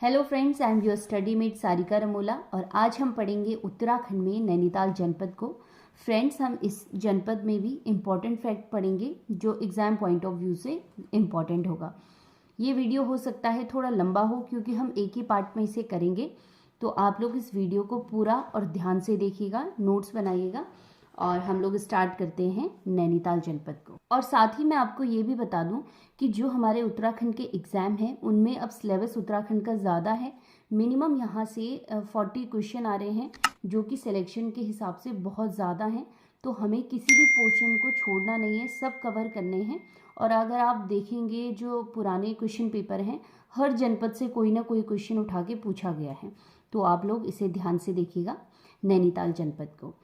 Hello friends, I am your study mate Sarika Ramola और आज हम पढ़ेंगे उत्तराखंड में नैनीताल जनपद को। फ्रेंड्स, हम इस जनपद में भी इम्पॉर्टेंट फैक्ट पढ़ेंगे जो एग्ज़ाम पॉइंट ऑफ व्यू से इम्पॉर्टेंट होगा। ये वीडियो हो सकता है थोड़ा लंबा हो क्योंकि हम एक ही पार्ट में इसे करेंगे, तो आप लोग इस वीडियो को पूरा और ध्यान से देखिएगा, नोट्स बनाइएगा और हम लोग स्टार्ट करते हैं नैनीताल जनपद को। और साथ ही मैं आपको ये भी बता दूं कि जो हमारे उत्तराखंड के एग्ज़ाम हैं उनमें अब सिलेबस उत्तराखंड का ज़्यादा है। मिनिमम यहाँ से 40 क्वेश्चन आ रहे हैं जो कि सिलेक्शन के हिसाब से बहुत ज़्यादा हैं, तो हमें किसी भी पोर्शन को छोड़ना नहीं है, सब कवर करने हैं। और अगर आप देखेंगे जो पुराने क्वेश्चन पेपर हैं, हर जनपद से कोई ना कोई क्वेश्चन उठा के पूछा गया है, तो आप लोग इसे ध्यान से देखिएगा नैनीताल जनपद को।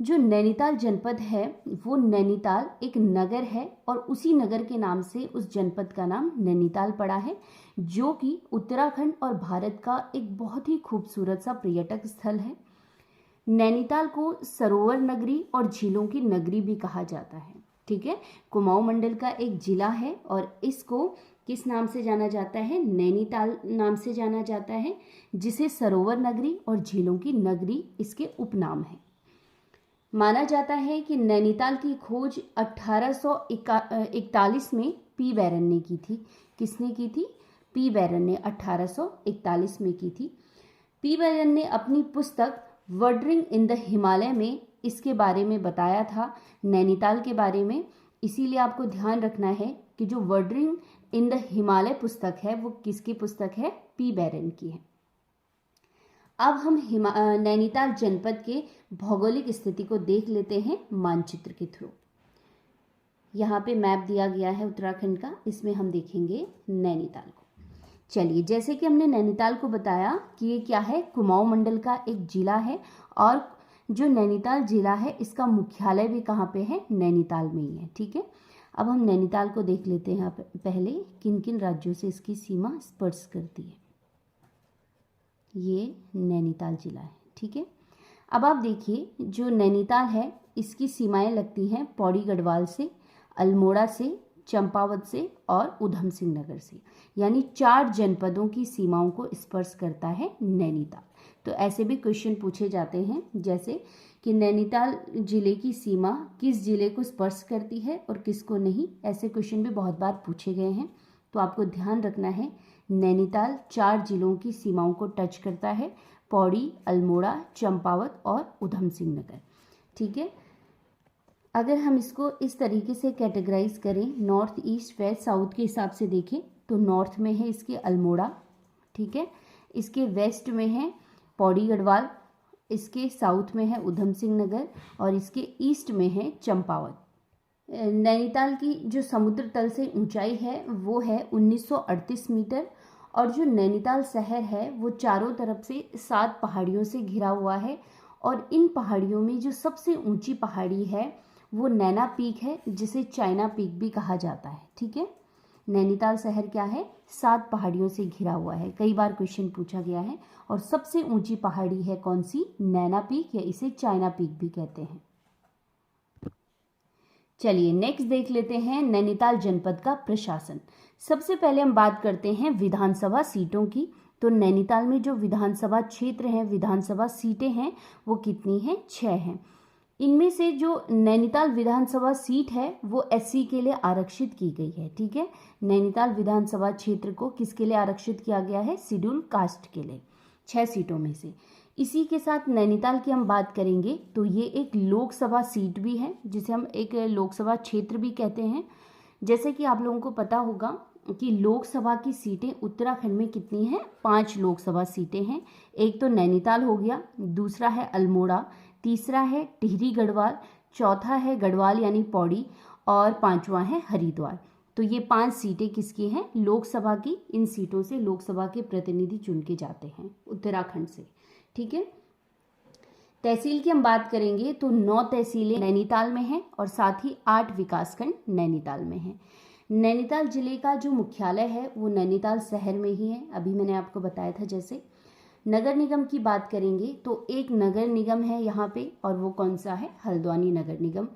जो नैनीताल जनपद है वो नैनीताल एक नगर है और उसी नगर के नाम से उस जनपद का नाम नैनीताल पड़ा है, जो कि उत्तराखंड और भारत का एक बहुत ही खूबसूरत सा पर्यटक स्थल है। नैनीताल को सरोवर नगरी और झीलों की नगरी भी कहा जाता है। ठीक है, कुमाऊं मंडल का एक जिला है और इसको किस नाम से जाना जाता है? नैनीताल नाम से जाना जाता है, जिसे सरोवर नगरी और झीलों की नगरी इसके उपनाम है। माना जाता है कि नैनीताल की खोज 1841 में पी बैरन ने की थी। किसने की थी? पी बैरन ने 1841 में की थी। पी बैरन ने अपनी पुस्तक वंडरिंग इन द हिमालय में इसके बारे में बताया था, नैनीताल के बारे में। इसीलिए आपको ध्यान रखना है कि जो वंडरिंग इन द हिमालय पुस्तक है वो किसकी पुस्तक है? पी बैरन की है। अब हम नैनीताल जनपद के भौगोलिक स्थिति को देख लेते हैं मानचित्र के थ्रू। यहाँ पे मैप दिया गया है उत्तराखंड का, इसमें हम देखेंगे नैनीताल को। चलिए, जैसे कि हमने नैनीताल को बताया कि ये क्या है? कुमाऊं मंडल का एक जिला है और जो नैनीताल जिला है इसका मुख्यालय भी कहाँ पे है? नैनीताल में ही है। ठीक है, अब हम नैनीताल को देख लेते हैं पहले किन किन राज्यों से इसकी सीमा स्पर्श करती है। ये नैनीताल जिला है। ठीक है, अब आप देखिए जो नैनीताल है इसकी सीमाएं लगती हैं पौड़ी गढ़वाल से, अल्मोड़ा से, चंपावत से और उधम सिंह नगर से, यानी 4 जनपदों की सीमाओं को स्पर्श करता है नैनीताल। तो ऐसे भी क्वेश्चन पूछे जाते हैं जैसे कि नैनीताल जिले की सीमा किस जिले को स्पर्श करती है और किसको नहीं, ऐसे क्वेश्चन भी बहुत बार पूछे गए हैं। तो आपको ध्यान रखना है नैनीताल 4 जिलों की सीमाओं को टच करता है, पौड़ी, अल्मोड़ा, चंपावत और उधम सिंह नगर। ठीक है, अगर हम इसको इस तरीके से कैटेगराइज करें, नॉर्थ, ईस्ट, वेस्ट, साउथ के हिसाब से देखें तो नॉर्थ में है इसके अल्मोड़ा, ठीक है, इसके वेस्ट में है पौड़ी गढ़वाल, इसके साउथ में है उधम सिंह नगर और इसके ईस्ट में है चंपावत। नैनीताल की जो समुद्र तल से ऊंचाई है वो है 1938 मीटर और जो नैनीताल शहर है वो चारों तरफ से 7 पहाड़ियों से घिरा हुआ है और इन पहाड़ियों में जो सबसे ऊंची पहाड़ी है वो नैना पीक है, जिसे चाइना पीक भी कहा जाता है। ठीक है, नैनीताल शहर क्या है? 7 पहाड़ियों से घिरा हुआ है, कई बार क्वेश्चन पूछा गया है। और सबसे ऊंची पहाड़ी है कौन सी? नैना पीक, या इसे चाइना पीक भी कहते हैं। चलिए नेक्स्ट देख लेते हैं नैनीताल जनपद का प्रशासन। सबसे पहले हम बात करते हैं विधानसभा सीटों की। तो नैनीताल में जो विधानसभा क्षेत्र हैं, विधानसभा सीटें हैं, वो कितनी हैं? 6 हैं। इनमें से जो नैनीताल विधानसभा सीट है वो एससी के लिए आरक्षित की गई है। ठीक है, नैनीताल विधानसभा क्षेत्र को किसके लिए आरक्षित किया गया है? शेड्यूल कास्ट के लिए, 6 सीटों में से। इसी के साथ नैनीताल की हम बात करेंगे तो ये एक लोकसभा सीट भी है, जिसे हम एक लोकसभा क्षेत्र भी कहते हैं। जैसे कि आप लोगों को पता होगा कि लोकसभा की सीटें उत्तराखंड में कितनी हैं? 5 लोकसभा सीटें हैं। एक तो नैनीताल हो गया, दूसरा है अल्मोड़ा, तीसरा है टिहरी गढ़वाल, चौथा है गढ़वाल यानी पौड़ी और 5वां है हरिद्वार। तो ये 5 सीटें किसकी हैं? लोकसभा की। इन सीटों से लोकसभा के प्रतिनिधि चुन के जाते हैं उत्तराखंड से। ठीक है, तहसील की हम बात करेंगे तो 9 तहसीलें नैनीताल में हैं और साथ ही 8 विकासखंड नैनीताल में हैं। नैनीताल जिले का जो मुख्यालय है वो नैनीताल शहर में ही है, अभी मैंने आपको बताया था। जैसे नगर निगम की बात करेंगे तो एक नगर निगम है यहाँ पे, और वो कौन सा है? हल्द्वानी नगर निगम।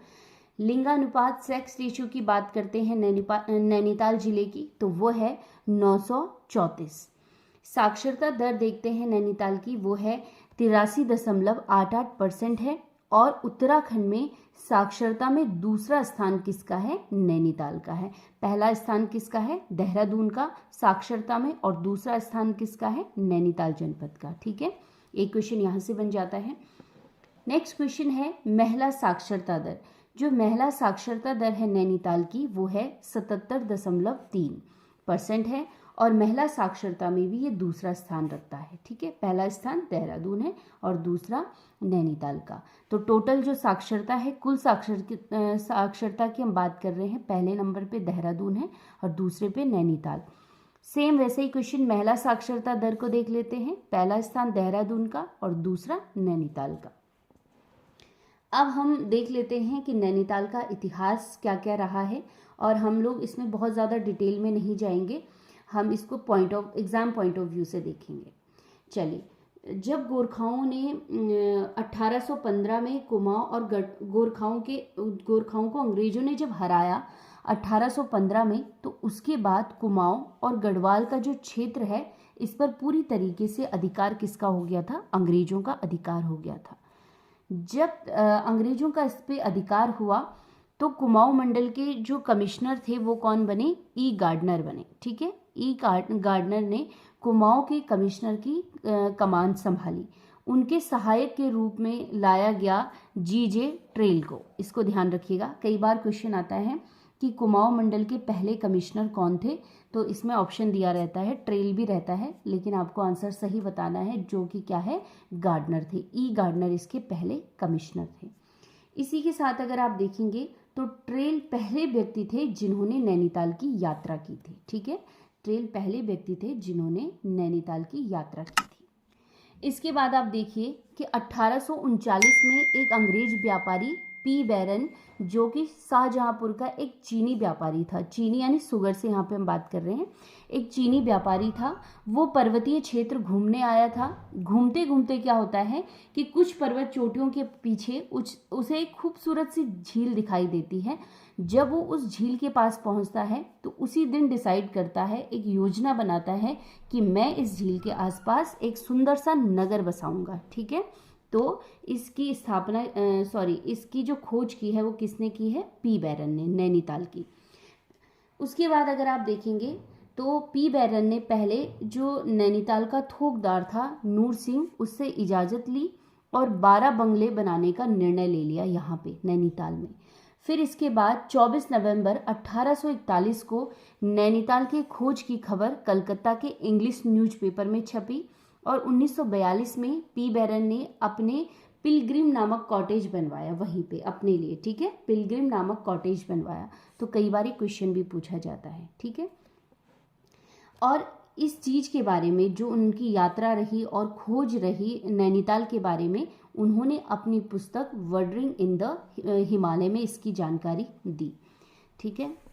लिंगानुपात सेक्स रेशियो की बात करते हैं नैनीताल जिले की, तो वो है 934। साक्षरता दर देखते हैं नैनीताल की, वो है 83.88% है। और उत्तराखंड में साक्षरता में दूसरा स्थान किसका है? नैनीताल का है। पहला स्थान किसका है? देहरादून का साक्षरता में, और दूसरा स्थान किसका है? नैनीताल जनपद का। ठीक है, एक क्वेश्चन यहाँ से बन जाता है। नेक्स्ट क्वेश्चन है महिला साक्षरता दर। जो महिला साक्षरता दर है नैनीताल की, वो है 77.3% है। और महिला साक्षरता में भी ये दूसरा स्थान रखता है। ठीक है, पहला स्थान देहरादून है और दूसरा नैनीताल का। तो टोटल जो साक्षरता है, कुल साक्षरता की हम बात कर रहे हैं, पहले नंबर पे देहरादून है और दूसरे पे नैनीताल। सेम वैसे ही क्वेश्चन महिला साक्षरता दर को देख लेते हैं, पहला स्थान देहरादून का और दूसरा नैनीताल का। अब हम देख लेते हैं कि नैनीताल का इतिहास क्या क्या रहा है, और हम लोग इसमें बहुत ज़्यादा डिटेल में नहीं जाएंगे, हम इसको एग्ज़ाम पॉइंट ऑफ व्यू से देखेंगे। चलिए, जब गोरखाओं ने 1815 में कुमाऊं और गोरखाओं को अंग्रेजों ने जब हराया 1815 में, तो उसके बाद कुमाऊं और गढ़वाल का जो क्षेत्र है, इस पर पूरी तरीके से अधिकार किसका हो गया था? अंग्रेजों का अधिकार हो गया था। जब अंग्रेजों का इस पे अधिकार हुआ, तो कुमाऊं मंडल के जो कमिश्नर थे वो कौन बने? ई गार्डनर बने। ठीक है, ई गार्डनर ने कुमाऊं के कमिश्नर की कमान संभाली। उनके सहायक के रूप में लाया गया जीजे ट्रेल को। इसको ध्यान रखिएगा, कई बार क्वेश्चन आता है कि कुमाऊं मंडल के पहले कमिश्नर कौन थे, तो इसमें ऑप्शन दिया रहता है, ट्रेल भी रहता है, लेकिन आपको आंसर सही बताना है, जो कि क्या है? गार्डनर थे। ई गार्डनर इसके पहले कमिश्नर थे। इसी के साथ अगर आप देखेंगे तो ट्रेल पहले व्यक्ति थे जिन्होंने नैनीताल की यात्रा की थी। ठीक है, ट्रेल पहले व्यक्ति थे जिन्होंने नैनीताल की यात्रा की थी। इसके बाद आप देखिए कि 1839 में एक अंग्रेज व्यापारी पी बैरन, जो कि शाहजहांपुर का एक चीनी व्यापारी था, चीनी यानी शुगर से यहाँ पे हम बात कर रहे हैं, एक चीनी व्यापारी था। वो पर्वतीय क्षेत्र घूमने आया था। घूमते घूमते क्या होता है कि कुछ पर्वत चोटियों के पीछे उसे एक खूबसूरत सी झील दिखाई देती है। जब वो उस झील के पास पहुंचता है, तो उसी दिन डिसाइड करता है, एक योजना बनाता है कि मैं इस झील के आसपास एक सुंदर सा नगर बसाऊंगा। ठीक है, तो इसकी इसकी जो खोज की है वो किसने की है? पी बैरन ने, नैनीताल की। उसके बाद अगर आप देखेंगे तो पी बैरन ने पहले जो नैनीताल का थोकदार था नूर सिंह, उससे इजाज़त ली और 12 बंगले बनाने का निर्णय ले लिया यहाँ पे नैनीताल में। फिर इसके बाद 24 नवंबर 1841 को नैनीताल के खोज की खबर कलकत्ता के इंग्लिश न्यूज़पेपर में छपी, और 1942 में पी बैरन ने अपने पिलग्रिम नामक कॉटेज बनवाया वहीं पे अपने लिए। ठीक है, पिलग्रिम नामक कॉटेज बनवाया। तो कई बार क्वेश्चन भी पूछा जाता है। ठीक है, और इस चीज़ के बारे में जो उनकी यात्रा रही और खोज रही नैनीताल के बारे में, उन्होंने अपनी पुस्तक वंडरिंग इन द हिमालय में इसकी जानकारी दी। ठीक है,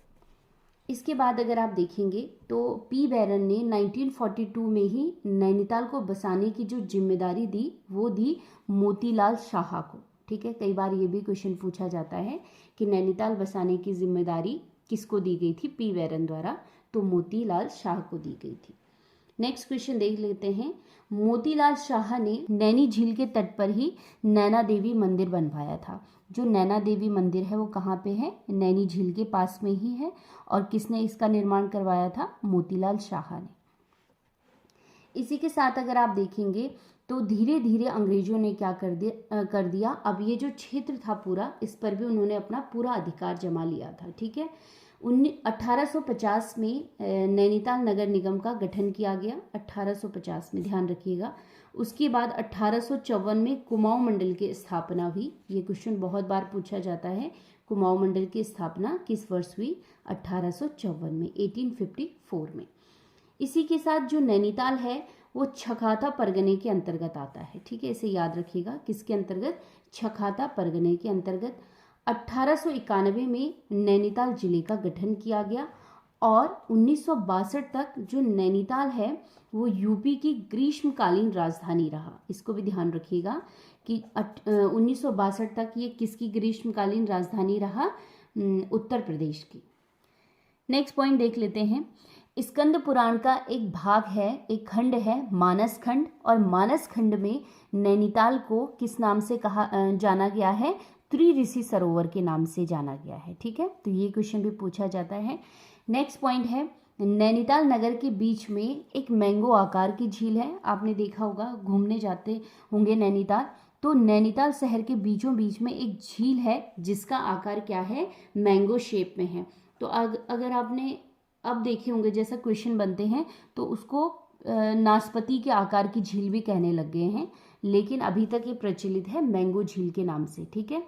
इसके बाद अगर आप देखेंगे तो पी बैरन ने 1942 में ही नैनीताल को बसाने की जो जिम्मेदारी दी, वो दी मोतीलाल शाह को। ठीक है, कई बार ये भी क्वेश्चन पूछा जाता है कि नैनीताल बसाने की जिम्मेदारी किसको दी गई थी? पी बैरन द्वारा, तो मोतीलाल शाह को दी गई थी। नेक्स्ट क्वेश्चन देख लेते हैं। मोतीलाल शाह ने नैनी झील के तट पर ही नैना देवी मंदिर बनवाया था। जो नैना देवी मंदिर है वो कहाँ पे है? नैनी झील के पास में ही है। और किसने इसका निर्माण करवाया था? मोतीलाल शाह ने। इसी के साथ अगर आप देखेंगे तो धीरे धीरे अंग्रेजों ने क्या कर दिया, अब ये जो क्षेत्र था पूरा, इस पर भी उन्होंने अपना पूरा अधिकार जमा लिया था। ठीक है, 1850 में नैनीताल नगर निगम का गठन किया गया, 1850 में, ध्यान रखिएगा। उसके बाद 1854 में कुमाऊं मंडल की स्थापना हुई। ये क्वेश्चन बहुत बार पूछा जाता है, कुमाऊं मंडल की स्थापना किस वर्ष हुई? 1854 में, 1854 में। इसी के साथ जो नैनीताल है वो छखाता परगने के अंतर्गत आता है। ठीक है, इसे याद रखिएगा, किसके अंतर्गत? छखाता परगने के अंतर्गत। 1891 में नैनीताल जिले का गठन किया गया, और 1962 तक जो नैनीताल है वो यूपी की ग्रीष्मकालीन राजधानी रहा। इसको भी ध्यान रखिएगा कि 1962 तक ये किसकी ग्रीष्मकालीन राजधानी रहा? उत्तर प्रदेश की। नेक्स्ट पॉइंट देख लेते हैं। स्कंद पुराण का एक भाग है, एक खंड है मानस खंड, और मानस खंड में नैनीताल को किस नाम से जाना गया है? त्रिऋषि सरोवर के नाम से जाना गया है। ठीक है, तो ये क्वेश्चन भी पूछा जाता है। नेक्स्ट पॉइंट है, नैनीताल नगर के बीच में एक मैंगो आकार की झील है। आपने देखा होगा, घूमने जाते होंगे नैनीताल, तो नैनीताल शहर के बीचों बीच में एक झील है जिसका आकार क्या है? मैंगो शेप में है। तो अगर आपने अब देखे होंगे जैसा क्वेश्चन बनते हैं तो उसको नाशपाती के आकार की झील भी कहने लग गए हैं, लेकिन अभी तक ये प्रचलित है मैंगो झील के नाम से। ठीक है,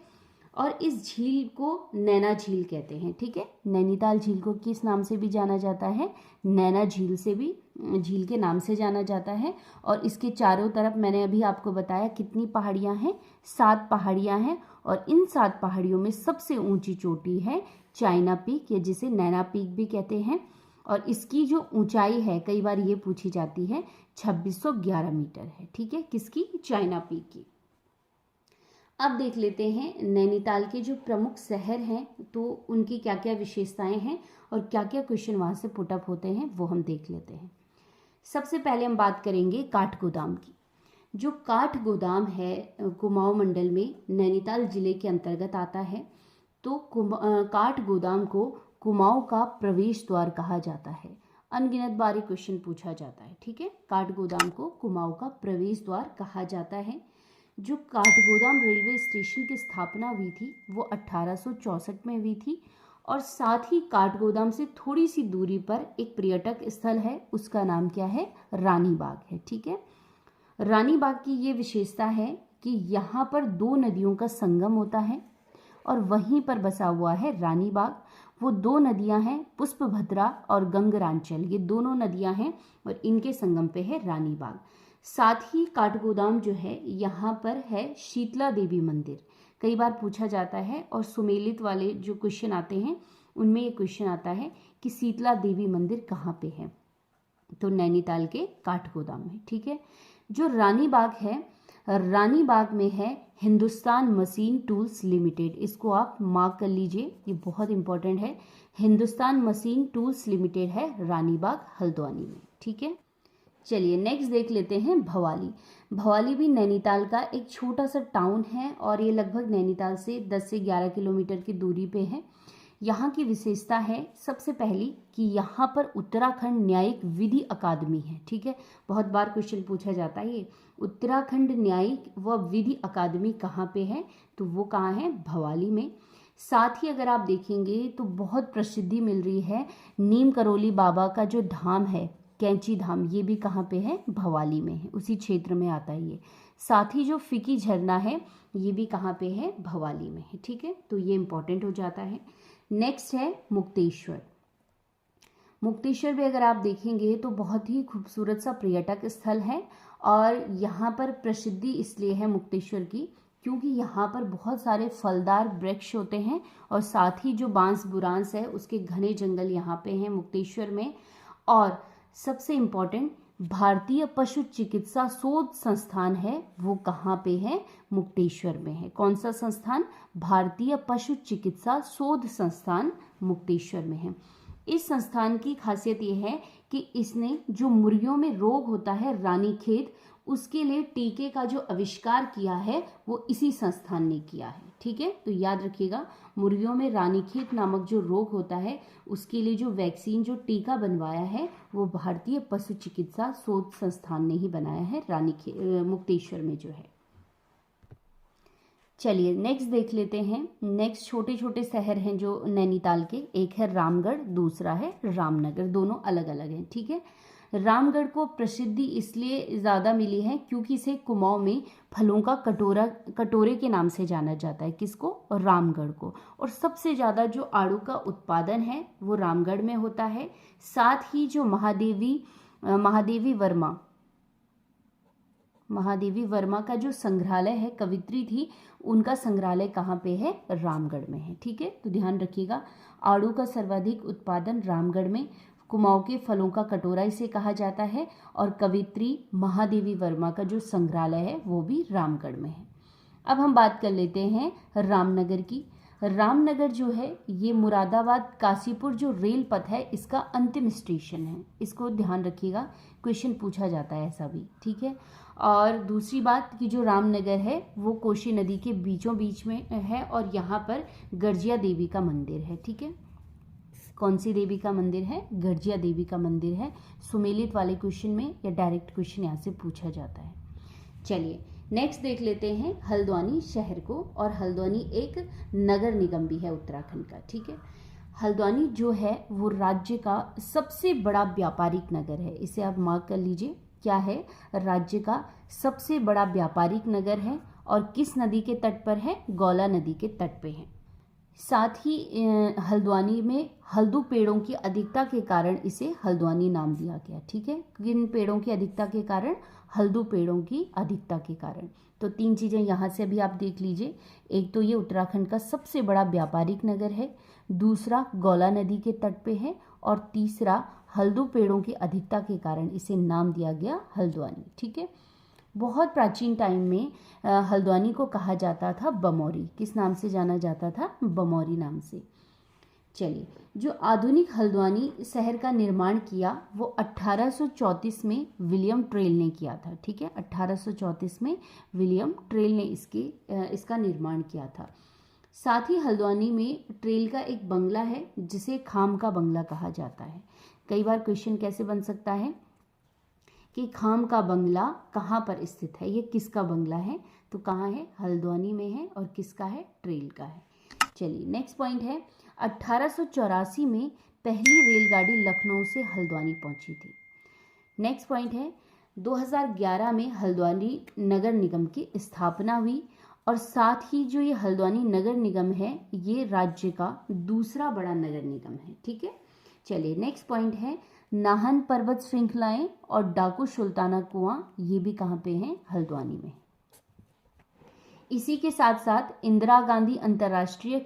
और इस झील को नैना झील कहते हैं। ठीक है, नैनीताल झील को किस नाम से भी जाना जाता है? नैना झील से भी, झील के नाम से जाना जाता है। और इसके चारों तरफ मैंने अभी आपको बताया कितनी पहाड़ियां हैं? 7 पहाड़ियां हैं, और इन 7 पहाड़ियों में सबसे ऊंची चोटी है चाइना पीक, या जिसे नैना पीक भी कहते हैं। और इसकी जो ऊंचाई है, कई बार ये पूछी जाती है, 2611 मीटर है। ठीक है, किसकी? चाइना पीक की। अब देख लेते हैं नैनीताल के जो प्रमुख शहर हैं तो उनकी क्या क्या विशेषताएं हैं और क्या क्या क्वेश्चन वहां से पुटअप होते हैं, वो हम देख लेते हैं। सबसे पहले हम बात करेंगे काठगोदाम की। जो काठगोदाम है कुमाऊं मंडल में नैनीताल जिले के अंतर्गत आता है। तो काठगोदाम को कुमाऊं का प्रवेश द्वार कहा जाता है। अनगिनत बार क्वेश्चन पूछा जाता है। ठीक है, काठगोदाम को कुमाऊं का प्रवेश द्वार कहा जाता है। जो काठगोदाम रेलवे स्टेशन की स्थापना हुई थी वो 1864 में हुई थी, और साथ ही काठगोदाम से थोड़ी सी दूरी पर एक पर्यटक स्थल है, उसका नाम क्या है? रानी बाग है। ठीक है, रानी बाग की ये विशेषता है कि यहाँ पर 2 नदियों का संगम होता है और वहीं पर बसा हुआ है रानी बाग। वो 2 नदियां हैं पुष्पभद्रा और गंगरांचल, ये दोनों नदियां हैं और इनके संगम पे है रानी बाग। साथ ही काठगोदाम जो है यहाँ पर है शीतला देवी मंदिर, कई बार पूछा जाता है, और सुमेलित वाले जो क्वेश्चन आते हैं उनमें ये क्वेश्चन आता है कि शीतला देवी मंदिर कहाँ पे है? तो नैनीताल के काठगोदाम में। ठीक है, जो रानी बाग है, रानी बाग में है हिंदुस्तान मशीन टूल्स लिमिटेड, इसको आप मार्क कर लीजिए, ये बहुत इंपॉर्टेंट है। हिंदुस्तान मशीन टूल्स लिमिटेड है रानी बाग हल्द्वानी में। ठीक है, चलिए नेक्स्ट देख लेते हैं भवाली। भवाली भी नैनीताल का एक छोटा सा टाउन है और ये लगभग नैनीताल से 10 से 11 किलोमीटर की दूरी पे है। यहाँ की विशेषता है सबसे पहली कि यहाँ पर उत्तराखंड न्यायिक विधि अकादमी है। ठीक है, बहुत बार क्वेश्चन पूछा जाता है ये, उत्तराखंड न्यायिक व विधि अकादमी कहाँ पे है? तो वो कहाँ है? भवाली में। साथ ही अगर आप देखेंगे तो बहुत प्रसिद्धि मिल रही है नीम करोली बाबा का जो धाम है, कैंची धाम, ये भी कहाँ पे है? भवाली में है, उसी क्षेत्र में आता है ये। साथ ही जो फिकी झरना है ये भी कहाँ पे है? भवाली में है। ठीक है, तो ये इंपॉर्टेंट हो जाता है। नेक्स्ट है मुक्तेश्वर। मुक्तेश्वर भी अगर आप देखेंगे तो बहुत ही खूबसूरत सा पर्यटक स्थल है, और यहाँ पर प्रसिद्धि इसलिए है मुक्तेश्वर की क्योंकि यहाँ पर बहुत सारे फलदार वृक्ष होते हैं, और साथ ही जो बांस बुरांस है उसके घने जंगल यहाँ पे हैं मुक्तेश्वर में। और सबसे इम्पॉर्टेंट, भारतीय पशु चिकित्सा शोध संस्थान है, वो कहाँ पे है? मुक्तेश्वर में है। कौन सा संस्थान? भारतीय पशु चिकित्सा शोध संस्थान मुक्तेश्वर में है। इस संस्थान की खासियत ये है कि इसने जो मुर्गियों में रोग होता है रानीखेत, उसके लिए टीके का जो आविष्कार किया है वो इसी संस्थान ने किया है। ठीक है, तो याद रखिएगा, मुर्गियों में रानीखेत नामक जो रोग होता है उसके लिए जो वैक्सीन, जो टीका बनवाया है वो भारतीय पशु चिकित्सा शोध संस्थान ने ही बनाया है मुक्तेश्वर में जो है। चलिए नेक्स्ट देख लेते हैं। नेक्स्ट छोटे छोटे शहर हैं जो नैनीताल के, एक है रामगढ़, दूसरा है रामनगर, दोनों अलग अलग हैं। ठीक है, रामगढ़ को प्रसिद्धि इसलिए ज़्यादा मिली है क्योंकि इसे कुमाऊं में फलों का कटोरे के नाम से जाना जाता है। किसको? रामगढ़ को। और सबसे ज़्यादा जो आड़ू का उत्पादन है वो रामगढ़ में होता है। साथ ही जो महादेवी वर्मा का जो संग्रहालय है, कवित्री थी, उनका संग्रहालय कहाँ पे है? रामगढ़ में है। ठीक है, तो ध्यान रखिएगा, आड़ू का सर्वाधिक उत्पादन रामगढ़ में, कुमाऊं के फलों का कटोरा इसे कहा जाता है, और कवित्री महादेवी वर्मा का जो संग्रहालय है वो भी रामगढ़ में है। अब हम बात कर लेते हैं रामनगर की। रामनगर जो है ये मुरादाबाद काशीपुर जो रेल पथ है इसका अंतिम स्टेशन है, इसको ध्यान रखिएगा, क्वेश्चन पूछा जाता है ऐसा भी, ठीक है। और दूसरी बात कि जो रामनगर है वो कोशी नदी के बीचों बीच में है और यहाँ पर गर्जिया देवी का मंदिर है, ठीक है। कौन सी देवी का मंदिर है? गर्जिया देवी का मंदिर है। सुमेलित वाले क्वेश्चन में या डायरेक्ट क्वेश्चन यहाँ से पूछा जाता है। चलिए नेक्स्ट देख लेते हैं हल्द्वानी शहर को, और हल्द्वानी एक नगर निगम भी है उत्तराखंड का, ठीक है। हल्द्वानी जो है वो राज्य का सबसे बड़ा व्यापारिक नगर है, इसे आप मार्क कर लीजिए। क्या है? राज्य का सबसे बड़ा व्यापारिक नगर है और किस नदी के तट पर है? गौला नदी के तट पे है। साथ ही हल्द्वानी में हल्दू पेड़ों की अधिकता के कारण इसे हल्द्वानी नाम दिया गया, ठीक है। किन पेड़ों की अधिकता के कारण? हल्दू पेड़ों की अधिकता के कारण। तो 3 चीज़ें यहाँ से अभी आप देख लीजिए। एक तो ये उत्तराखंड का सबसे बड़ा व्यापारिक नगर है, दूसरा गौला नदी के तट पे है, और तीसरा हल्दू पेड़ों की अधिकता के कारण इसे नाम दिया गया हल्द्वानी, ठीक है। बहुत प्राचीन टाइम में हल्द्वानी को कहा जाता था बमौरी। किस नाम से जाना जाता था? बमौरी नाम से। चलिए, जो आधुनिक हल्द्वानी शहर का निर्माण किया वो 1834 में विलियम ट्रेल ने किया था, ठीक है। 1834 में विलियम ट्रेल ने इसका निर्माण किया था। साथ ही हल्द्वानी में ट्रेल का एक बंगला है जिसे खाम का बंगला कहा जाता है। कई बार क्वेश्चन कैसे बन सकता है कि खाम का बंगला कहाँ पर स्थित है, ये किसका बंगला है? तो कहाँ है? हल्द्वानी में है। और किसका है? ट्रेल का है। चलिए नेक्स्ट पॉइंट है, 1884 में पहली रेलगाड़ी लखनऊ से हल्द्वानी पहुंची थी। नेक्स्ट पॉइंट है, 2011 में हल्द्वानी नगर निगम की स्थापना हुई, और साथ ही जो ये हल्द्वानी नगर निगम है ये राज्य का दूसरा बड़ा नगर निगम है, ठीक है। चलिए नेक्स्ट पॉइंट है, नाहन पर्वत श्रृंखलाएं और डाकू सुल्ताना कुआं, ये भी कहाँ पे हैं? हल्द्वानी में। इसी के साथ साथ इंदिरा गांधी अंतर्राष्ट्रीय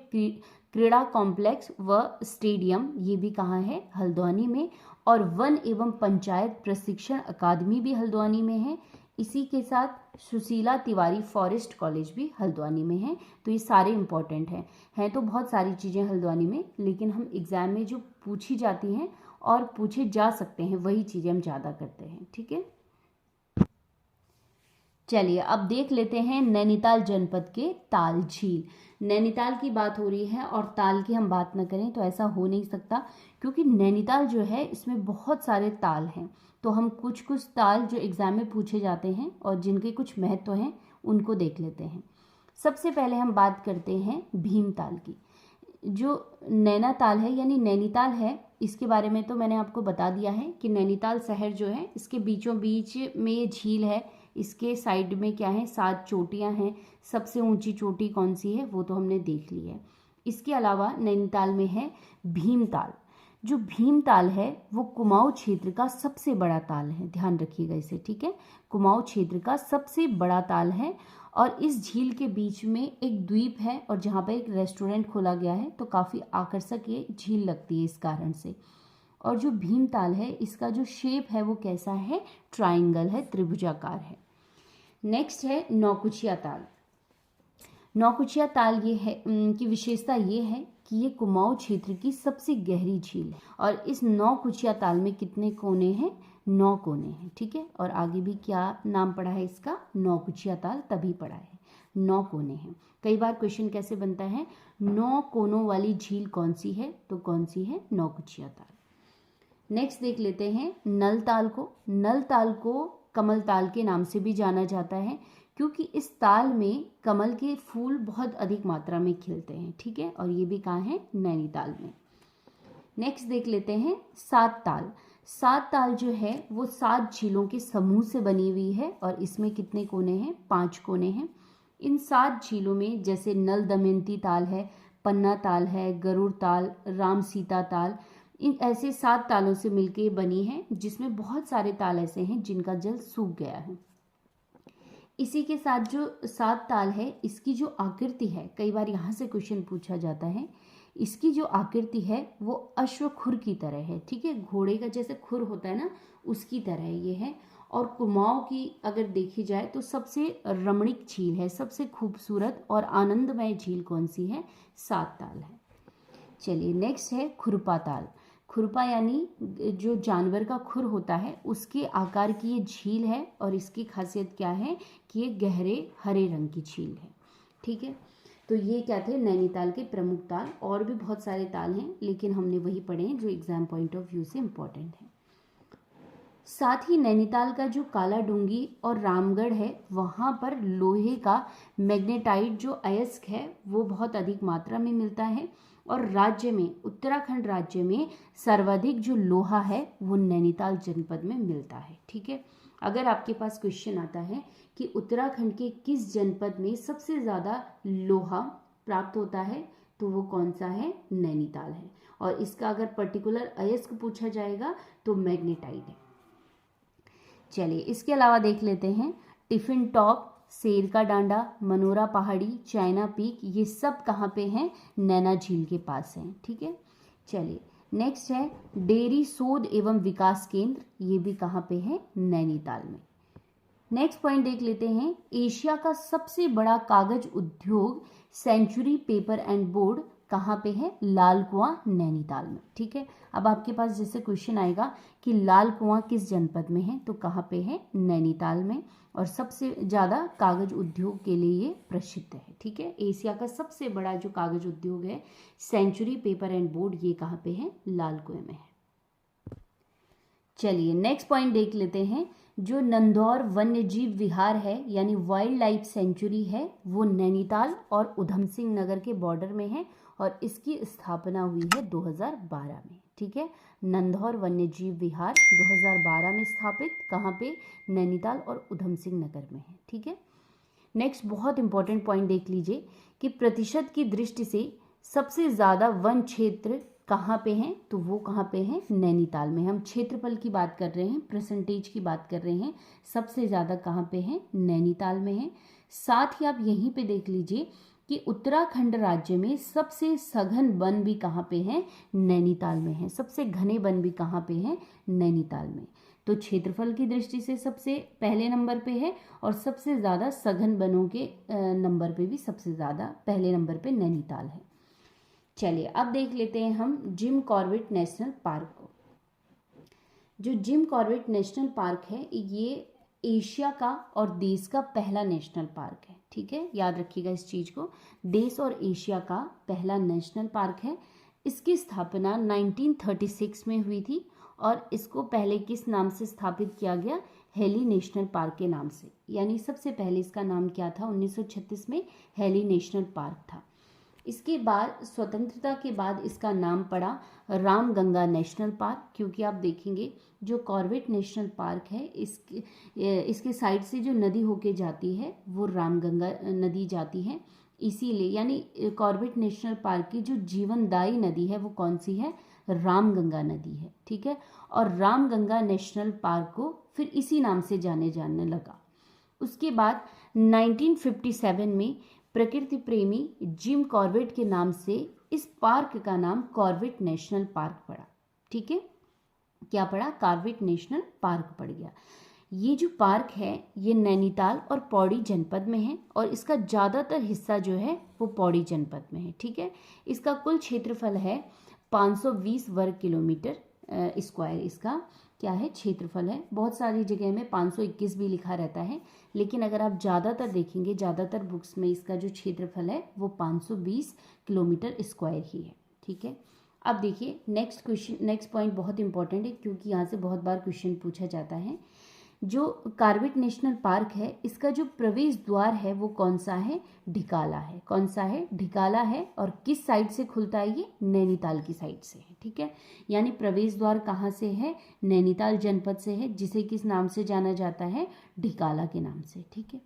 क्रीड़ा कॉम्प्लेक्स व स्टेडियम, ये भी कहाँ है? हल्द्वानी में। और वन एवं पंचायत प्रशिक्षण अकादमी भी हल्द्वानी में है। इसी के साथ सुशीला तिवारी फॉरेस्ट कॉलेज भी हल्द्वानी में है। तो ये सारे इंपॉर्टेंट हैं तो बहुत सारी चीज़ें हल्द्वानी में, लेकिन हम एग्जाम में जो पूछी जाती हैं और पूछे जा सकते हैं वही चीज़ें हम ज़्यादा करते हैं, ठीक है। चलिए अब देख लेते हैं नैनीताल जनपद के ताल झील। नैनीताल की बात हो रही है और ताल की हम बात न करें तो ऐसा हो नहीं सकता, क्योंकि नैनीताल जो है इसमें बहुत सारे ताल हैं। तो हम कुछ ताल जो एग्जाम में पूछे जाते हैं और जिनके कुछ महत्व हैं उनको देख लेते हैं। सबसे पहले हम बात करते हैं भीमताल की। जो नैना ताल है यानी नैनीताल है, इसके बारे में तो मैंने आपको बता दिया है कि नैनीताल शहर जो है इसके बीचों बीच में ये झील है। इसके साइड में क्या है? 7 चोटियां हैं। सबसे ऊंची चोटी कौन सी है वो तो हमने देख ली है। इसके अलावा नैनीताल में है भीमताल। जो भीमताल है वो कुमाऊं क्षेत्र का सबसे बड़ा ताल है, ध्यान रखिएगा इसे, ठीक है। कुमाऊं क्षेत्र का सबसे बड़ा ताल है और इस झील के बीच में एक द्वीप है और जहाँ पर एक रेस्टोरेंट खोला गया है, तो काफ़ी आकर्षक ये झील लगती है इस कारण से। और जो भीमताल है इसका जो शेप है वो कैसा है? ट्राइंगल है, त्रिभुजाकार है। नेक्स्ट है नौकुचिया ताल। नौकुचिया ताल ये है की विशेषता ये है कि ये कुमाऊं क्षेत्र की सबसे गहरी झील है और इस नौकुचिया ताल में कितने कोने हैं? 9 कोने हैं, ठीक है। और आगे भी क्या नाम पड़ा है इसका? नौकुचिया ताल तभी पड़ा है, 9 कोने हैं। कई बार क्वेश्चन कैसे बनता है, 9 कोनों वाली झील कौन सी है? तो कौन सी है? नौकुचिया ताल। नेक्स्ट देख लेते हैं नल ताल को। नल ताल को कमल ताल के नाम से भी जाना जाता है, क्योंकि इस ताल में कमल के फूल बहुत अधिक मात्रा में खिलते हैं, ठीक है। और ये भी कहाँ है? नैनीताल में। नेक्स्ट देख लेते हैं 7 ताल। 7 ताल जो है वो 7 झीलों के समूह से बनी हुई है और इसमें कितने कोने हैं? 5 कोने हैं। इन 7 झीलों में जैसे नल दमयंती ताल है, पन्ना ताल है, गरुड़ ताल, राम सीता ताल, इन ऐसे 7 तालों से मिलकर बनी है, जिसमें बहुत सारे ताल ऐसे हैं जिनका जल सूख गया है। इसी के साथ जो 7 ताल है इसकी जो आकृति है, कई बार यहाँ से क्वेश्चन पूछा जाता है, इसकी जो आकृति है वो अश्व खुर की तरह है, ठीक है। घोड़े का जैसे खुर होता है ना, उसकी तरह ये है। और कुमाऊं की अगर देखी जाए तो सबसे रमणीक झील है, सबसे खूबसूरत और आनंदमय झील कौन सी है? सात ताल है। चलिए नेक्स्ट है खुरपा ताल। खुरपा यानी जो जानवर का खुर होता है उसके आकार की ये झील है और इसकी खासियत क्या है कि ये गहरे हरे रंग की झील है। ठीक है, तो ये क्या थे नैनीताल के प्रमुख ताल। और भी बहुत सारे ताल हैं लेकिन हमने वही पढ़े हैं जो एग्जाम पॉइंट ऑफ व्यू से इम्पोर्टेंट है। साथ ही नैनीताल का जो काला डूंगी और रामगढ़ है वहाँ पर लोहे का मैग्नेटाइट जो अयस्क है वो बहुत अधिक मात्रा में मिलता है। और राज्य में, उत्तराखंड राज्य में सर्वाधिक जो लोहा है वो नैनीताल जनपद में मिलता है। ठीक है, अगर आपके पास क्वेश्चन आता है कि उत्तराखंड के किस जनपद में सबसे ज़्यादा लोहा प्राप्त होता है तो वो कौन सा है? नैनीताल है। और इसका अगर पर्टिकुलर अयस्क पूछा जाएगा तो मैग्नेटाइट है। चलिए इसके अलावा देख लेते हैं टिफिन टॉप, शेर का डांडा, मनोरा पहाड़ी, चाइना पीक, ये सब कहाँ पे हैं? नैना झील के पास हैं। ठीक है, चलिए नेक्स्ट है डेयरी शोध एवं विकास केंद्र, ये भी कहाँ पे है? नैनीताल में। नेक्स्ट पॉइंट देख लेते हैं एशिया का सबसे बड़ा कागज उद्योग सेंचुरी पेपर एंड बोर्ड कहाँ पे है? लाल कुआं, नैनीताल में। ठीक है, अब आपके पास जैसे क्वेश्चन आएगा कि लाल कुआं किस जनपद में है तो कहाँ पे है? नैनीताल में। और सबसे ज़्यादा कागज उद्योग के लिए ये प्रसिद्ध है। ठीक है, एशिया का सबसे बड़ा जो कागज उद्योग है सेंचुरी पेपर एंड बोर्ड, ये कहाँ पे है? लाल कुएं में है। चलिए नेक्स्ट पॉइंट देख लेते हैं जो नंदौर वन्यजीव विहार है यानी वाइल्ड लाइफ सेंचुरी है वो नैनीताल और उधम सिंह नगर के बॉर्डर में है और इसकी स्थापना हुई है 2012 में। ठीक है, नंदौर वन्यजीव विहार 2012 में स्थापित, कहाँ पे? नैनीताल और उधम सिंह नगर में है। ठीक है, नेक्स्ट बहुत इंपॉर्टेंट पॉइंट देख लीजिए कि प्रतिशत की दृष्टि से सबसे ज़्यादा वन क्षेत्र कहाँ पे हैं तो वो कहाँ पे हैं? नैनीताल में। हम क्षेत्रफल की बात कर रहे हैं, परसेंटेज की बात कर रहे हैं, सबसे ज़्यादा कहाँ पे हैं? नैनीताल में है। साथ ही आप यहीं पे देख लीजिए कि उत्तराखंड राज्य में सबसे सघन वन भी कहाँ पे हैं? नैनीताल में है। सबसे घने वन भी कहाँ पे हैं? नैनीताल में। तो क्षेत्रफल की दृष्टि से सबसे पहले नंबर पे है और सबसे ज़्यादा सघन वनों के नंबर पे भी सबसे ज़्यादा पहले नंबर पे नैनीताल है। चलिए अब देख लेते हैं हम जिम कॉर्बेट नेशनल पार्क को। जो जिम कॉर्बेट नेशनल पार्क है ये एशिया का और देश का पहला नेशनल पार्क है। ठीक है, याद रखिएगा इस चीज़ को, देश और एशिया का पहला नेशनल पार्क है। इसकी स्थापना 1936 में हुई थी और इसको पहले किस नाम से स्थापित किया गया? हेली नेशनल पार्क के नाम से। यानी सबसे पहले इसका नाम क्या था? 1936 में हेली नेशनल पार्क था। इसके बाद स्वतंत्रता के बाद इसका नाम पड़ा रामगंगा नेशनल पार्क, क्योंकि आप देखेंगे जो कॉर्बेट नेशनल पार्क है इसके साइड से जो नदी होके जाती है वो रामगंगा नदी जाती है, इसीलिए यानी कॉर्बेट नेशनल पार्क की जो जीवनदायी नदी है वो कौन सी है? रामगंगा नदी है। ठीक है, और रामगंगा नेशनल पार्क को फिर इसी नाम से जाने लगा। उसके बाद 1957 में प्रकृति प्रेमी जिम कॉर्बेट के नाम से इस पार्क का नाम कॉर्बेट नेशनल पार्क पड़ा। ठीक है, क्या पड़ा? कॉर्बेट नेशनल पार्क पड़ गया। ये जो पार्क है ये नैनीताल और पौड़ी जनपद में है और इसका ज़्यादातर हिस्सा जो है वो पौड़ी जनपद में है। ठीक है, इसका कुल क्षेत्रफल है 520 वर्ग किलोमीटर स्क्वायर, इसका क्या है? क्षेत्रफल है। बहुत सारी जगह में 521 भी लिखा रहता है, लेकिन अगर आप ज़्यादातर देखेंगे ज़्यादातर बुक्स में इसका जो क्षेत्रफल है वो 520 किलोमीटर स्क्वायर ही है। ठीक है, अब देखिए नेक्स्ट पॉइंट बहुत इंपॉर्टेंट है क्योंकि यहाँ से बहुत बार क्वेश्चन पूछा जाता है। जो कॉर्बेट नेशनल पार्क है इसका जो प्रवेश द्वार है वो कौन सा है? ढिकाला है। कौन सा है? ढिकाला है। और किस साइड से खुलता है ये? नैनीताल की साइड से है। ठीक है, यानी प्रवेश द्वार कहाँ से है? नैनीताल जनपद से है, जिसे किस नाम से जाना जाता है? ढिकाला के नाम से। ठीक है,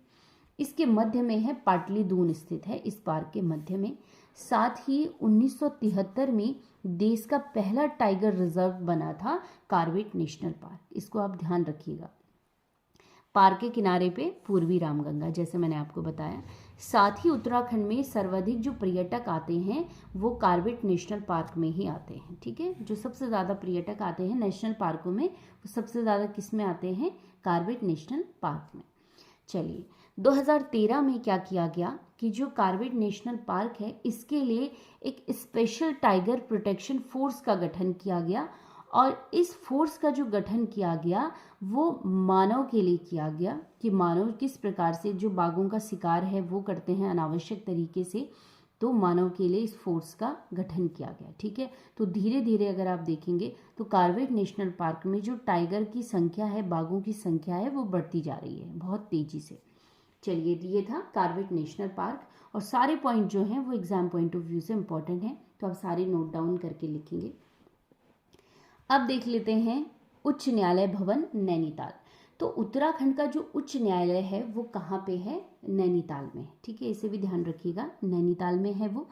इसके मध्य में है पाटली दून स्थित है इस पार्क के मध्य में। साथ ही 1973 में देश का पहला टाइगर रिजर्व बना था कॉर्बेट नेशनल पार्क, इसको आप ध्यान रखिएगा। पार के किनारे पे पूर्वी रामगंगा, जैसे मैंने आपको बताया। साथ ही उत्तराखंड में सर्वाधिक जो पर्यटक आते हैं वो कार्बेट नेशनल पार्क में ही आते हैं, ठीक है। जो सबसे ज़्यादा पर्यटक आते हैं नेशनल पार्कों में, वो सबसे ज़्यादा किस में आते हैं? कार्बेट नेशनल पार्क में। चलिए, 2013 में क्या किया गया कि जो कार्बेट नेशनल पार्क है इसके लिए एक स्पेशल टाइगर प्रोटेक्शन फोर्स का गठन किया गया, और इस फोर्स का जो गठन किया गया वो मानव के लिए किया गया कि मानव किस प्रकार से जो बाघों का शिकार है वो करते हैं अनावश्यक तरीके से, तो मानव के लिए इस फोर्स का गठन किया गया, ठीक है। तो धीरे धीरे अगर आप देखेंगे तो कार्बेट नेशनल पार्क में जो टाइगर की संख्या है, बाघों की संख्या है, वो बढ़ती जा रही है बहुत तेजी से। चलिए, ये था कार्बेट नेशनल पार्क, और सारे पॉइंट जो हैं वो एग्जाम पॉइंट ऑफ व्यू से इंपॉर्टेंट हैं, तो आप सारे नोट डाउन करके लिखेंगे। अब देख लेते हैं उच्च न्यायालय भवन नैनीताल। तो उत्तराखंड का जो उच्च न्यायालय है वो कहाँ पे है? नैनीताल में, ठीक है। इसे भी ध्यान रखिएगा, नैनीताल में है वो।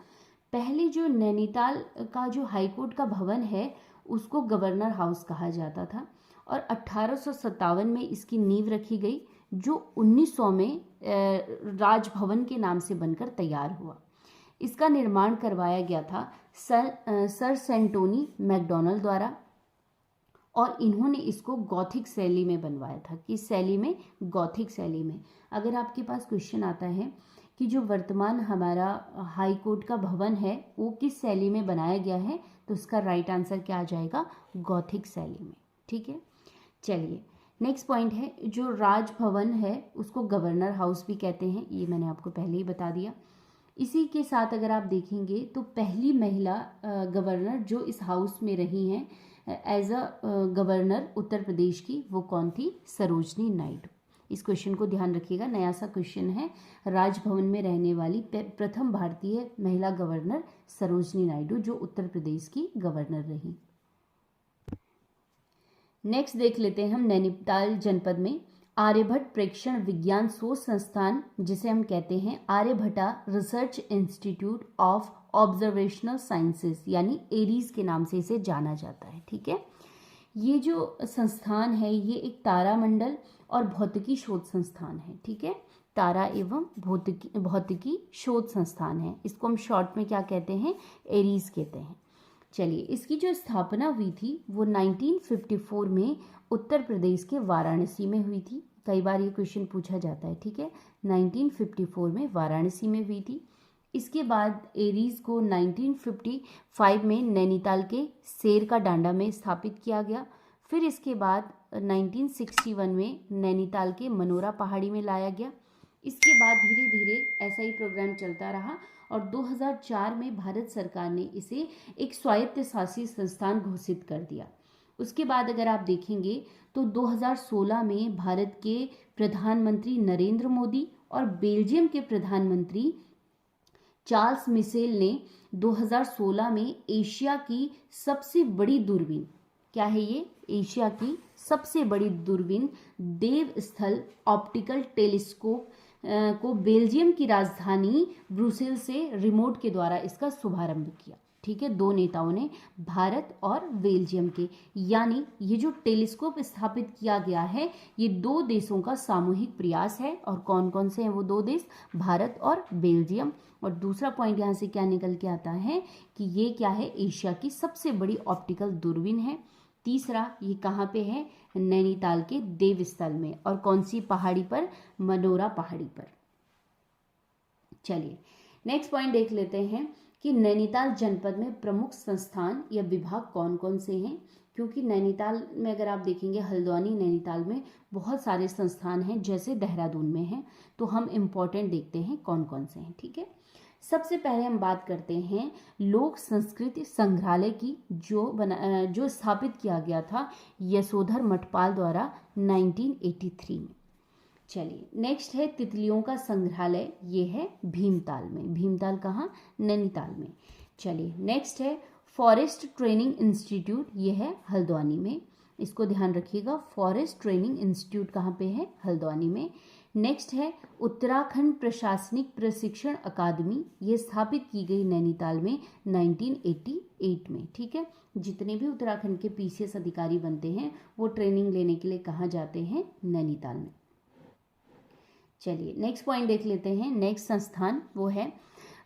पहले जो नैनीताल का जो हाईकोर्ट का भवन है उसको गवर्नर हाउस कहा जाता था, और 1857 में इसकी नींव रखी गई, जो 1900 में राजभवन के नाम से बनकर तैयार हुआ। इसका निर्माण करवाया गया था सर सेंटोनी मैकडॉनल द्वारा, और इन्होंने इसको गॉथिक शैली में बनवाया था। किस शैली में? गॉथिक शैली में। अगर आपके पास क्वेश्चन आता है कि जो वर्तमान हमारा हाई कोर्ट का भवन है वो किस शैली में बनाया गया है, तो इसका राइट आंसर क्या आ जाएगा? गॉथिक शैली में, ठीक है। चलिए, नेक्स्ट पॉइंट है, जो राजभवन है उसको गवर्नर हाउस भी कहते हैं, ये मैंने आपको पहले ही बता दिया। इसी के साथ अगर आप देखेंगे तो पहली महिला गवर्नर जो इस हाउस में रही हैं as a governor Uttar Pradesh की, वो कौन थी? सरोजनी नायडू। इस क्वेश्चन को ध्यान रखिएगा, नया सा क्वेश्चन है। राजभवन में रहने वाली प्रथम भारतीय महिला गवर्नर सरोजनी नायडू, जो उत्तर प्रदेश की गवर्नर रही। नेक्स्ट देख लेते हैं हम नैनीताल जनपद में आर्यभट्ट प्रेक्षण विज्ञान शोध संस्थान, जिसे हम कहते हैं Aryabhatta research institute of observational sciences, यानी एरीज के नाम से इसे जाना जाता है, ठीक है। ये जो संस्थान है ये एक तारामंडल और भौतिकी शोध संस्थान है, ठीक है। तारा एवं भौतिकी शोध संस्थान है, इसको हम शॉर्ट में क्या कहते हैं? एरीज कहते हैं। चलिए, इसकी जो स्थापना हुई थी वो 1954 में उत्तर प्रदेश के वाराणसी में हुई थी। कई बार ये क्वेश्चन पूछा जाता है, ठीक है। 1954 में वाराणसी में हुई थी। इसके बाद एरीज को 1955 में नैनीताल के शेर का डांडा में स्थापित किया गया। फिर इसके बाद 1961 में नैनीताल के मनोरा पहाड़ी में लाया गया। इसके बाद धीरे धीरे ऐसा ही प्रोग्राम चलता रहा, और 2004 में भारत सरकार ने इसे एक स्वायत्त शासी संस्थान घोषित कर दिया। उसके बाद अगर आप देखेंगे तो 2016 में भारत के प्रधानमंत्री नरेंद्र मोदी और बेल्जियम के प्रधानमंत्री चार्ल्स मिशेल ने 2016 में एशिया की सबसे बड़ी दूरबीन, क्या है ये? एशिया की सबसे बड़ी दूरबीन देवस्थल ऑप्टिकल टेलीस्कोप को बेल्जियम की राजधानी ब्रुसेल से रिमोट के द्वारा इसका शुभारंभ किया, ठीक है। दो नेताओं ने, भारत और बेल्जियम के, यानी ये जो टेलीस्कोप स्थापित किया गया है ये दो देशों का सामूहिक प्रयास है। और कौन कौन से हैं वो दो देश? भारत और बेल्जियम। और दूसरा पॉइंट यहाँ से क्या निकल के आता है कि ये क्या है? एशिया की सबसे बड़ी ऑप्टिकल दूरबीन है। तीसरा, ये कहाँ पे है? नैनीताल के देवस्थल में, और कौन सी पहाड़ी पर? मनोरा पहाड़ी पर। चलिए, नेक्स्ट पॉइंट देख लेते हैं कि नैनीताल जनपद में प्रमुख संस्थान या विभाग कौन कौन से हैं। क्योंकि नैनीताल में अगर आप देखेंगे, हल्द्वानी नैनीताल में बहुत सारे संस्थान हैं, जैसे देहरादून में हैं, तो हम इम्पोर्टेंट देखते हैं कौन कौन से हैं, ठीक है। सबसे पहले हम बात करते हैं लोक संस्कृति संग्रहालय की, जो स्थापित किया गया था यशोधर मठपाल द्वारा 1983 में। चलिए, नेक्स्ट है तितलियों का संग्रहालय, ये है भीमताल में। भीमताल कहाँ? नैनीताल में। चलिए, नेक्स्ट है फॉरेस्ट ट्रेनिंग इंस्टीट्यूट, ये है हल्द्वानी में। इसको ध्यान रखिएगा, फॉरेस्ट ट्रेनिंग इंस्टीट्यूट कहाँ पे है? हल्द्वानी में। नेक्स्ट है उत्तराखंड प्रशासनिक प्रशिक्षण अकादमी, ये स्थापित की गई नैनीताल में 1988 में, ठीक है। जितने भी उत्तराखंड के पीसीएस अधिकारी बनते हैं वो ट्रेनिंग लेने के लिए कहाँ जाते हैं? नैनीताल में। चलिए नेक्स्ट पॉइंट देख लेते हैं। नेक्स्ट संस्थान वो है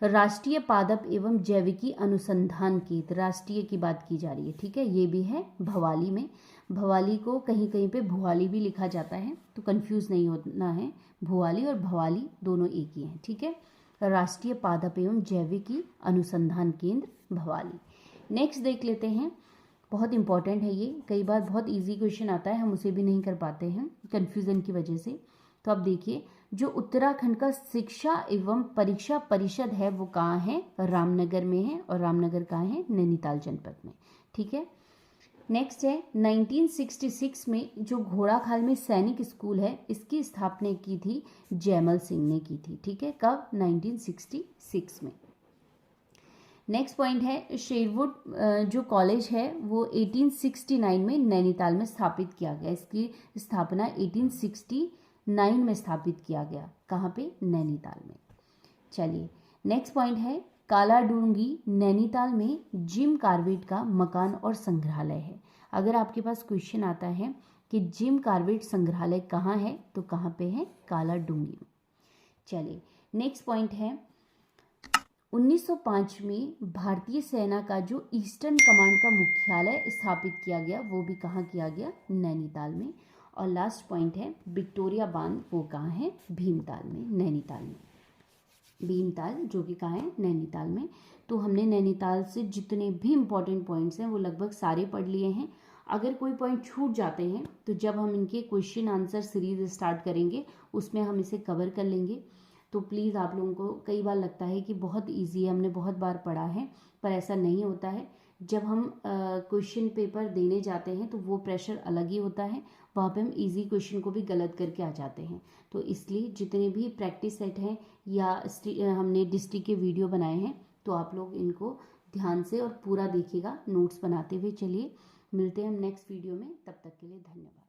राष्ट्रीय पादप एवं जैविकी अनुसंधान केंद्र। राष्ट्रीय की बात की जा रही है, ठीक है। ये भी है भवाली में। भवाली को कहीं कहीं पे भुवाली भी लिखा जाता है, तो कंफ्यूज नहीं होना है। भुवाली और भवाली दोनों एक ही हैं, ठीक है। राष्ट्रीय पादप एवं जैविकी अनुसंधान केंद्र भवाली। नेक्स्ट देख लेते हैं, बहुत इंपॉर्टेंट है ये, कई बार बहुत इजी क्वेश्चन आता है, हम उसे भी नहीं कर पाते हैं कन्फ्यूज़न की वजह से। तो अब देखिए, जो उत्तराखंड का शिक्षा एवं परीक्षा परिषद है वो कहाँ है? रामनगर में है। और रामनगर कहाँ है? नैनीताल जनपद में, ठीक है। नेक्स्ट है 1966 में जो घोड़ाखाल में सैनिक स्कूल है, इसकी स्थापना की थी जयमल सिंह ने की थी, ठीक है। कब? 1966 में। नेक्स्ट पॉइंट है शेरवुड जो कॉलेज है वो 1869 में नैनीताल में स्थापित किया गया। इसकी स्थापना 1869 में स्थापित किया गया। कहाँ पे? नैनीताल में। चलिए नेक्स्ट पॉइंट है कालाडूंगी नैनीताल में जिम कार्बेट का मकान और संग्रहालय है। अगर आपके पास क्वेश्चन आता है कि जिम कार्बेट संग्रहालय कहाँ है, तो कहाँ पे है? कालाडूंगी में। चलिए नेक्स्ट पॉइंट है 1905 में भारतीय सेना का जो ईस्टर्न कमांड का मुख्यालय स्थापित किया गया, वो भी कहाँ किया गया? नैनीताल में। और लास्ट पॉइंट है विक्टोरिया बांध, वो कहाँ है? भीमताल में, नैनीताल में। भीमताल जो कि कहाँ है? नैनीताल में। तो हमने नैनीताल से जितने भी इम्पोर्टेंट पॉइंट्स हैं वो लगभग सारे पढ़ लिए हैं। अगर कोई पॉइंट छूट जाते हैं तो जब हम इनके क्वेश्चन आंसर सीरीज स्टार्ट करेंगे उसमें हम इसे कवर कर लेंगे। तो प्लीज़ आप लोगों को, कई बार लगता है कि बहुत इजी है, हमने बहुत बार पढ़ा है, पर ऐसा नहीं होता है। जब हम क्वेश्चन पेपर देने जाते हैं तो वो प्रेशर अलग ही होता है, वहाँ पे हम इजी क्वेश्चन को भी गलत करके आ जाते हैं। तो इसलिए जितने भी प्रैक्टिस सेट हैं या हमने डिस्ट्रिक्ट के वीडियो बनाए हैं, तो आप लोग इनको ध्यान से और पूरा देखिएगा, नोट्स बनाते हुए चलिए। मिलते हैं हम नेक्स्ट वीडियो में, तब तक के लिए धन्यवाद।